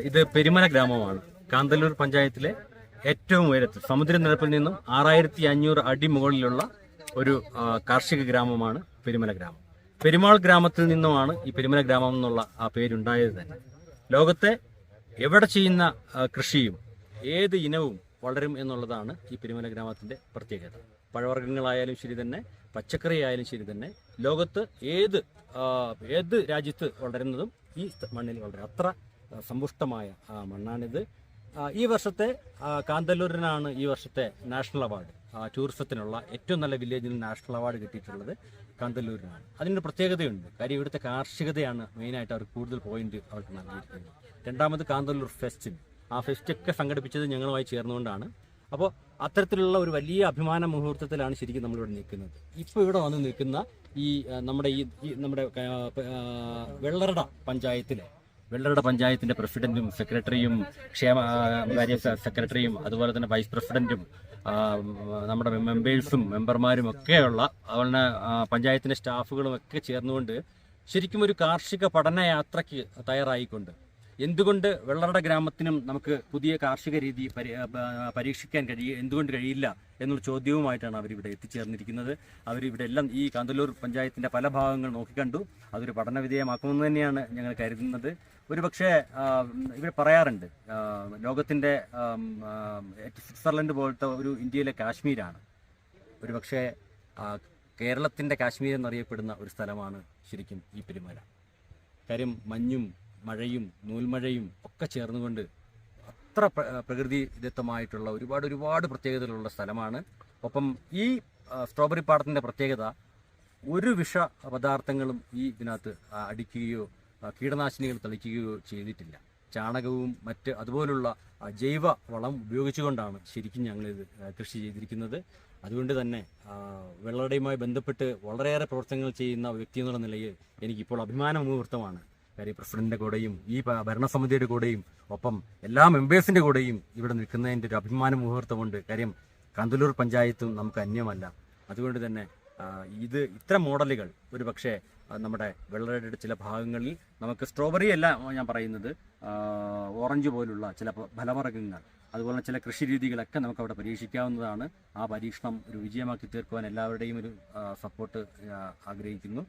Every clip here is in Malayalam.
ഇത് പെരുമല ഗ്രാമമാണ്. കാന്തല്ലൂർ പഞ്ചായത്തിലെ ഏറ്റവും ഉയരത്തിൽ സമുദ്രനിരപ്പിൽ നിന്നും 6500 അടി മുകളിലുള്ള ഒരു കാർഷിക ഗ്രാമമാണ് പെരുമല ഗ്രാമം. പെരുമാൾ ഗ്രാമത്തിൽ നിന്നുമാണ് ഈ പെരുമല ഗ്രാമം എന്നുള്ള ആ പേരുണ്ടായത് തന്നെ. ലോകത്തെ എവിടെ ചെയ്യുന്ന കൃഷിയും ഏത് ഇനവും വളരും എന്നുള്ളതാണ് ഈ പെരുമല ഗ്രാമത്തിന്റെ പ്രത്യേകത. പഴവർഗ്ഗങ്ങളായാലും ശരി തന്നെ, പച്ചക്കറി ആയാലും ശരി തന്നെ, ലോകത്ത് ഏത് രാജ്യത്ത് വളരുന്നതും ഈ മണ്ണിൽ വളരും. അത്ര സമ്പുഷ്ടമായ മണ്ണാണിത്. ഈ വർഷത്തെ കാന്തല്ലൂരിനാണ് ഈ വർഷത്തെ നാഷണൽ അവാർഡ്, ടൂറിസത്തിനുള്ള ഏറ്റവും നല്ല വില്ലേജിൽ നാഷണൽ അവാർഡ് കിട്ടിയിട്ടുള്ളത് കാന്തല്ലൂരിനാണ്. അതിനൊരു പ്രത്യേകതയുണ്ട്. കാര്യം ഇവിടുത്തെ കാർഷികതയാണ് മെയിനായിട്ട് അവർ കൂടുതൽ പോയിന്റ് അവർക്ക് നൽകിയിരിക്കുന്നത്. രണ്ടാമത് കാന്തല്ലൂർ ഫെസ്റ്റ്, ആ ഫെസ്റ്റൊക്കെ സംഘടിപ്പിച്ചത് ഞങ്ങളുമായി ചേർന്നുകൊണ്ടാണ്. അപ്പോൾ അത്തരത്തിലുള്ള ഒരു വലിയ അഭിമാന മുഹൂർത്തത്തിലാണ് ശരിക്കും നമ്മളിവിടെ നിൽക്കുന്നത്. ഇപ്പോൾ ഇവിടെ വന്ന് നിൽക്കുന്ന നമ്മുടെ വെള്ളറട പഞ്ചായത്തിന്റെ പ്രസിഡന്റും സെക്രട്ടറിയും ക്ഷേമകാര്യ സെക്രട്ടറിയും അതുപോലെ തന്നെ വൈസ് പ്രസിഡന്റും നമ്മുടെ മെമ്പർമാരും ഒക്കെയുള്ള അതുപോലെ പഞ്ചായത്തിന്റെ സ്റ്റാഫുകളും ഒക്കെ ചേർന്നുകൊണ്ട് ശരിക്കും ഒരു കാർഷിക പഠനയാത്രയ്ക്ക് തയ്യാറായിക്കൊണ്ട് എന്തുകൊണ്ട് വെള്ളറട ഗ്രാമത്തിനും നമുക്ക് പുതിയ കാർഷിക രീതി പരീക്ഷിക്കാൻ എന്തുകൊണ്ട് കഴിയില്ല എന്നൊരു ചോദ്യവുമായിട്ടാണ് അവരിവിടെ എത്തിച്ചേർന്നിരിക്കുന്നത്. അവരിവിടെ എല്ലാം ഈ കാന്തല്ലൂർ പഞ്ചായത്തിന്റെ പല ഭാഗങ്ങൾ നോക്കിക്കണ്ടു. അതൊരു പഠന വിധേയമാക്കുമെന്ന് തന്നെയാണ് ഞങ്ങൾ കരുതുന്നത്. ഒരുപക്ഷെ ഇവർ പറയാറുണ്ട്, ലോകത്തിന്റെ സ്വിറ്റ്സർലൻഡ് പോലത്തെ ഒരു ഇന്ത്യയിലെ കാശ്മീരാണ്. ഒരുപക്ഷെ കേരളത്തിന്റെ കാശ്മീർ എന്നറിയപ്പെടുന്ന ഒരു സ്ഥലമാണ് ശരിക്കും ഈ പെരുമല. കാര്യം മഞ്ഞും മഴയും നൂൽമഴയും ഒക്കെ ചേർന്നുകൊണ്ട് അത്ര പ്രകൃതിദത്തമായിട്ടുള്ള ഒരുപാട് പ്രത്യേകതകളുള്ള സ്ഥലമാണ്. ഒപ്പം ഈ സ്ട്രോബെറി പാടത്തിൻ്റെ പ്രത്യേകത, ഒരു വിഷ പദാർത്ഥങ്ങളും ഈ ഇതിനകത്ത് അടിക്കുകയോ കീടനാശിനികൾ തളിക്കുകയോ ചെയ്തിട്ടില്ല. ചാണകവും അതുപോലുള്ള ജൈവ വളം ഉപയോഗിച്ചുകൊണ്ടാണ് ശരിക്കും ഞങ്ങളിത് കൃഷി ചെയ്തിരിക്കുന്നത്. അതുകൊണ്ട് തന്നെ വെള്ളടയുമായി ബന്ധപ്പെട്ട് വളരെയേറെ പ്രവർത്തനങ്ങൾ ചെയ്യുന്ന വ്യക്തി എന്നുള്ള നിലയിൽ എനിക്കിപ്പോൾ അഭിമാന മുഹൂർത്തമാണ്. കാര്യം പ്രസിഡന്റിന്റെ കൂടെയും ഈ ഭരണസമിതിയുടെ കൂടെയും ഒപ്പം എല്ലാ മെമ്പേഴ്സിന്റെ കൂടെയും ഇവിടെ നിൽക്കുന്നതിൻ്റെ ഒരു അഭിമാന മുഹൂർത്തമുണ്ട്. കാര്യം കാന്തല്ലൂർ പഞ്ചായത്തും നമുക്ക് അന്യമല്ല. അതുകൊണ്ട് തന്നെ ഇത്തരം മോഡലുകൾ ഒരു പക്ഷേ നമ്മുടെ വെള്ളറടയുടെ ചില ഭാഗങ്ങളിൽ നമുക്ക് സ്ട്രോബെറി അല്ല ഞാൻ പറയുന്നത്, ഓറഞ്ച് പോലുള്ള ചില ഫലവർഗ്ഗങ്ങൾ അതുപോലെ ചില കൃഷി രീതികളൊക്കെ നമുക്ക് അവിടെ പരീക്ഷിക്കാവുന്നതാണ്. ആ പരീക്ഷണം ഒരു വിജയമാക്കി തീർക്കുവാൻ എല്ലാവരുടെയും ഒരു സപ്പോർട്ട് ആഗ്രഹിക്കുന്നു.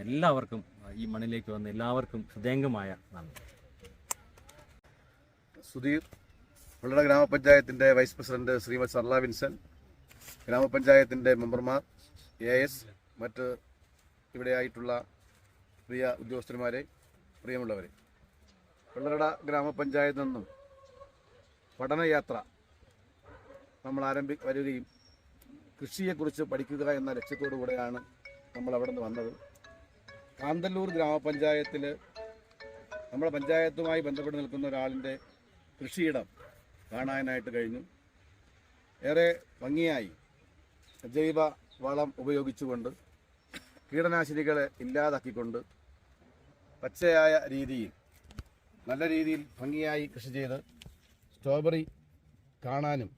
എല്ലാവർക്കും ഈ മണ്ണിലേക്ക് വന്ന എല്ലാവർക്കും ഹൃദയംഗമായ നന്ദി. സുധീർ, വെള്ളറട ഗ്രാമപഞ്ചായത്തിൻ്റെ വൈസ് പ്രസിഡന്റ് ശ്രീമതി സർല വിൻസൻ, ഗ്രാമപഞ്ചായത്തിൻ്റെ മെമ്പർമാർ, AS, മറ്റ് ഇവിടെയായിട്ടുള്ള പ്രിയ ഉദ്യോഗസ്ഥന്മാരെ, പ്രിയമുള്ളവരെ, വെള്ളറട ഗ്രാമപഞ്ചായത്തിൽ നിന്നും പഠനയാത്ര നമ്മൾ വരികയും കൃഷിയെക്കുറിച്ച് പഠിക്കുക എന്ന ലക്ഷ്യത്തോടു കൂടെയാണ് നമ്മൾ അവിടെ നിന്ന് വന്നത്. കാന്തല്ലൂർ ഗ്രാമപഞ്ചായത്തിൽ നമ്മുടെ പഞ്ചായത്തുമായി ബന്ധപ്പെട്ട് നിൽക്കുന്ന ഒരാളിൻ്റെ കൃഷിയിടം കാണാനായിട്ട് കഴിഞ്ഞു. ഏറെ ഭംഗിയായി ജൈവ വളം ഉപയോഗിച്ചുകൊണ്ട് കീടനാശിനികളെ ഇല്ലാതാക്കിക്കൊണ്ട് പച്ചയായ രീതിയിൽ നല്ല രീതിയിൽ ഭംഗിയായി കൃഷി ചെയ്ത് സ്ട്രോബെറി കാണാനും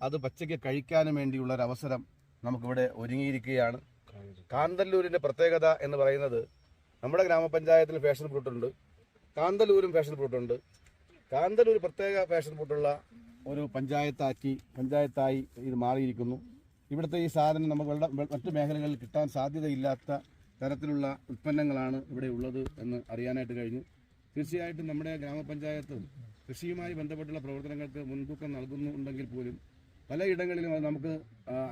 അത് പച്ചയ്ക്ക് കഴിക്കാനും വേണ്ടിയുള്ള ഒരു അവസരം നമുക്കിവിടെ ഒരുങ്ങിയിരിക്കുകയാണ്. കാന്തല്ലൂരിൻ്റെ പ്രത്യേകത എന്ന് പറയുന്നത്, നമ്മുടെ ഗ്രാമപഞ്ചായത്തിൽ ഫാഷൻ ഫ്രൂട്ടുണ്ട്, കാന്തല്ലൂരും ഫാഷൻ ഫ്രൂട്ടുണ്ട്. കാന്തല്ലൂർ പ്രത്യേക ഫാഷൻ ഫ്രൂട്ടുള്ള ഒരു പഞ്ചായത്തായി ഇത് മാറിയിരിക്കുന്നു. ഇവിടുത്തെ ഈ സാധനം നമുക്ക് മറ്റു മേഖലകളിൽ കിട്ടാൻ സാധ്യതയില്ലാത്ത തരത്തിലുള്ള ഉൽപ്പന്നങ്ങളാണ് ഇവിടെ ഉള്ളത് എന്ന് അറിയാനായിട്ട് കഴിഞ്ഞു. തീർച്ചയായിട്ടും നമ്മുടെ ഗ്രാമപഞ്ചായത്ത് കൃഷിയുമായി ബന്ധപ്പെട്ടുള്ള പ്രവർത്തനങ്ങൾക്ക് മുൻതൂക്കം നൽകുന്നുണ്ടെങ്കിൽ പോലും പലയിടങ്ങളിലും അത് നമുക്ക്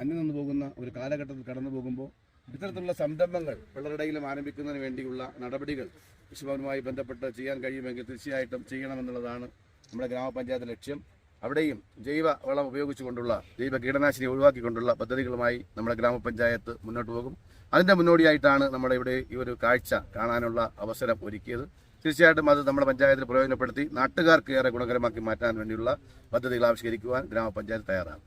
അന്യം നിന്ന് പോകുന്ന ഒരു കാലഘട്ടത്തിൽ കടന്നു പോകുമ്പോൾ ഇത്തരത്തിലുള്ള സംരംഭങ്ങൾ വെള്ളറടയിലും ആരംഭിക്കുന്നതിന് വേണ്ടിയുള്ള നടപടികൾ കൃഷിഭവനുമായി ബന്ധപ്പെട്ട് ചെയ്യാൻ കഴിയുമെങ്കിൽ തീർച്ചയായിട്ടും ചെയ്യണമെന്നുള്ളതാണ് നമ്മുടെ ഗ്രാമപഞ്ചായത്ത് ലക്ഷ്യം. അവിടെയും ജൈവ വളം ഉപയോഗിച്ചുകൊണ്ടുള്ള ജൈവ കീടനാശിനി ഒഴിവാക്കിക്കൊണ്ടുള്ള പദ്ധതികളുമായി നമ്മുടെ ഗ്രാമപഞ്ചായത്ത് മുന്നോട്ട് പോകും. അതിൻ്റെ മുന്നോടിയായിട്ടാണ് നമ്മുടെ ഇവിടെ ഈ ഒരു കാഴ്ച കാണാനുള്ള അവസരം ഒരുക്കിയത്. തീർച്ചയായിട്ടും അത് നമ്മുടെ പഞ്ചായത്തിൽ പ്രയോജനപ്പെടുത്തി നാട്ടുകാർക്ക് ഏറെ ഗുണകരമാക്കി മാറ്റാൻ വേണ്ടിയുള്ള പദ്ധതികൾ ആവിഷ്കരിക്കുവാൻ ഗ്രാമപഞ്ചായത്ത് തയ്യാറാണ്.